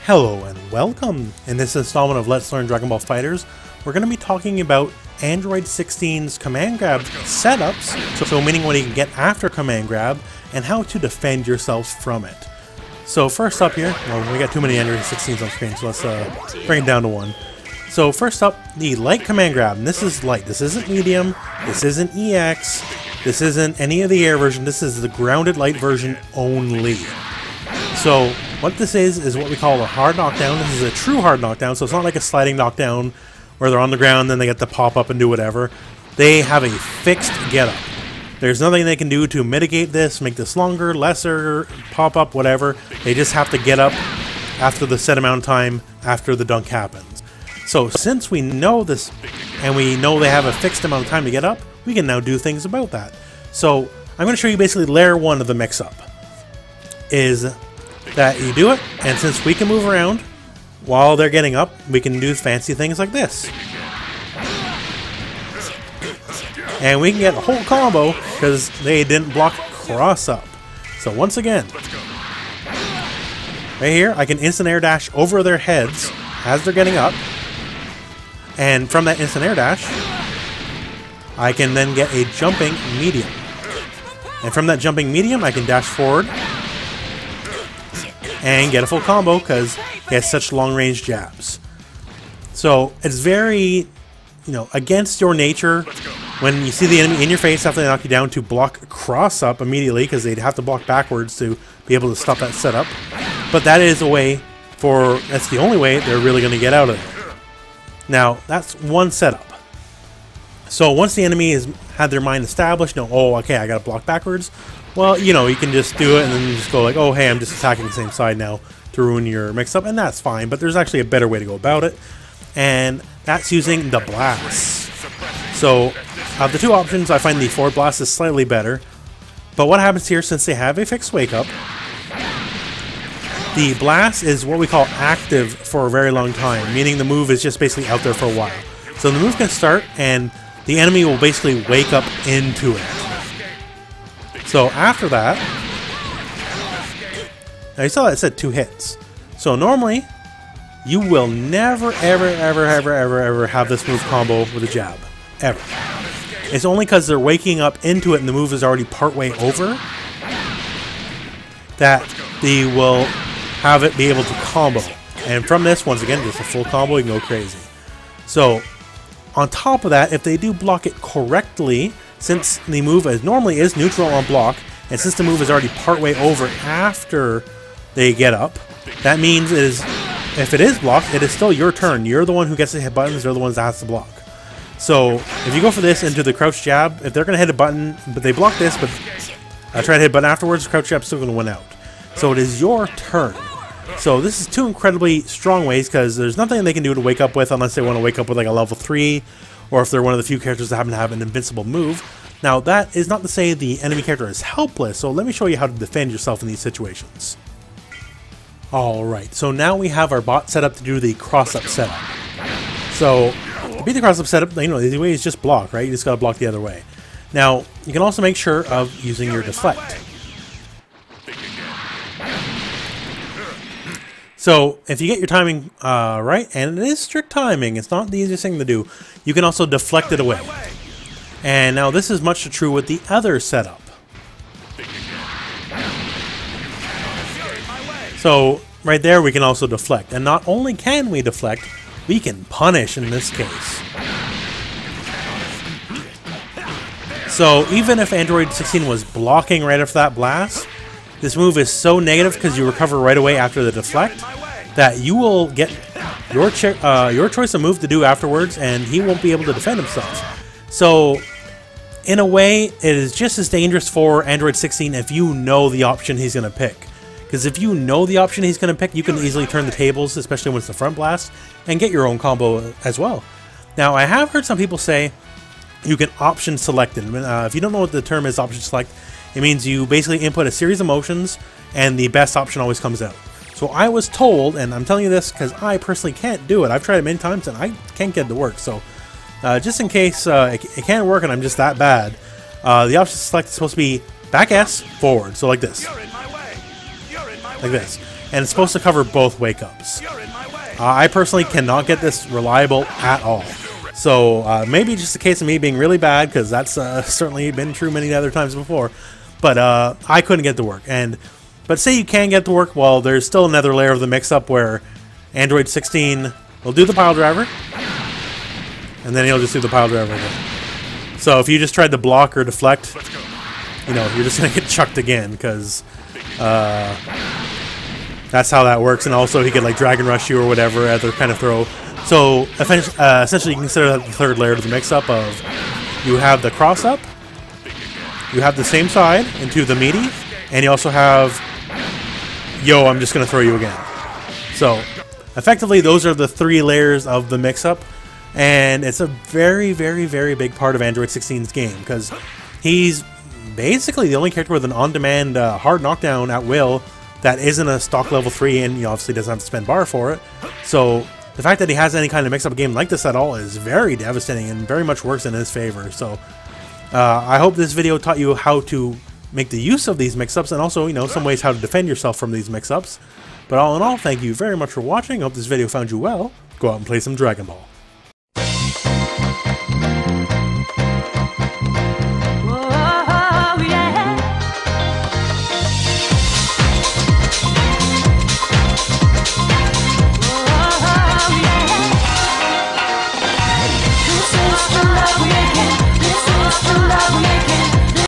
Hello and welcome! In this installment of Let's Learn Dragon Ball FighterZ, we're going to be talking about Android 16's command grab setups, so meaning what you can get after command grab, and how to defend yourself from it. So first up here, well, we got too many Android 16's on screen, so let's bring it down to one. So first up, the light command grab, and this is light. This isn't medium, this isn't EX, this isn't any of the air version, this is the grounded light version only. So what this is what we call a hard knockdown. This is a true hard knockdown, so it's not like a sliding knockdown where they're on the ground, then they get to pop up and do whatever. They have a fixed get-up. There's nothing they can do to mitigate this, make this longer, lesser, pop up, whatever. They just have to get up after the set amount of time after the dunk happens. So since we know this, and we know they have a fixed amount of time to get up, we can now do things about that. So I'm going to show you basically layer one of the mix-up. Is that you do it, and since we can move around while they're getting up, we can do fancy things like this. And we can get a whole combo because they didn't block cross up. So once again, right here, I can instant air dash over their heads as they're getting up. And from that instant air dash, I can then get a jumping medium. And from that jumping medium, I can dash forward and get a full combo because he has such long-range jabs. So it's very, against your nature when you see the enemy in your face after they knock you down to block cross-up immediately because they'd have to block backwards to be able to stop that setup. But that is a way that's the only way they're really going to get out of it. Now, that's one setup. So once the enemy has had their mind established, oh, okay, I got to block backwards. Well, you can just do it and then you just go like, oh, hey, I'm just attacking the same side now to ruin your mix-up, and that's fine, but there's actually a better way to go about it, and that's using the blast. So, of the two options, I find the forward blast is slightly better, but what happens here, since they have a fixed wake-up, the blast is what we call active for a very long time, meaning the move is just basically out there for a while. So the move can start, and the enemy will basically wake up into it. So after that, now you saw it said 2 hits. So normally, you will never, ever have this move combo with a jab. Ever. It's only because they're waking up into it and the move is already partway over that they will have it be able to combo. And from this, once again, just a full combo, you can go crazy. So, on top of that, if they do block it correctly, since the move normally is neutral on block, and since the move is already partway over after they get up, that means if it is blocked, it is still your turn. You're the one who gets to hit buttons, they're the ones that has to block. So if you go for this into the crouch jab, if they're going to hit a button, but they block this, but I try to hit a button afterwards, the crouch jab's still going to win out. So it is your turn. So this is two incredibly strong ways because there's nothing they can do to wake up with unless they want to wake up with like a level 3, or if they're one of the few characters that happen to have an invincible move. Now that is not to say the enemy character is helpless, so let me show you how to defend yourself in these situations. Alright, so now we have our bot set up to do the cross-up setup. So, to beat the cross-up setup, the easy way is just block, right? You just gotta block the other way. Now, you can also make sure of using your deflect. So, if you get your timing right, and it is strict timing, it's not the easiest thing to do, you can also deflect it away. And now this is much true with the other setup. So, right there we can also deflect. And not only can we deflect, we can punish in this case. So, even if Android 16 was blocking right after that blast, this move is so negative because you recover right away after the deflect that you will get your choice of move to do afterwards, and he won't be able to defend himself. So, in a way, it is just as dangerous for Android 16 if you know the option he's going to pick. Because if you know the option he's going to pick, you can easily turn the tables, especially when it's the front blast, and get your own combo as well. Now, I have heard some people say you can option select it. If you don't know what the term is, option select, it means you basically input a series of motions, and the best option always comes out. So I was told, and I'm telling you this because I personally can't do it. I've tried it many times, and I can't get it to work. So just in case it can't work and I'm just that bad, the option select is supposed to be back S, forward. So like this. like this. And it's supposed to cover both wake-ups. I personally cannot get this reliable at all. So maybe just a case of me being really bad, because that's certainly been true many other times before. But I couldn't get it to work. But say you can get it to work, well, there's still another layer of the mix-up where Android 16 will do the pile driver, and then he'll just do the pile driver again. So if you just tried to block or deflect, you know, you're just going to get chucked again, because that's how that works. And also he could like drag and rush you or whatever other kind of throw. So essentially you can consider that the third layer to the mix-up of you have the cross-up, you have the same side into the meaty, and you also have, yo, I'm just going to throw you again. So effectively those are the 3 layers of the mix-up, and it's a very, very, very big part of Android 16's game, because he's basically the only character with an on-demand hard knockdown at will that isn't a stock level 3, and he obviously doesn't have to spend bar for it. So the fact that he has any kind of mix-up game like this at all is very devastating and very much works in his favor. So I hope this video taught you how to make the use of these mix-ups, and also, you know, some ways how to defend yourself from these mix-ups. But all in all, thank you very much for watching. I hope this video found you well. Go out and play some Dragon Ball.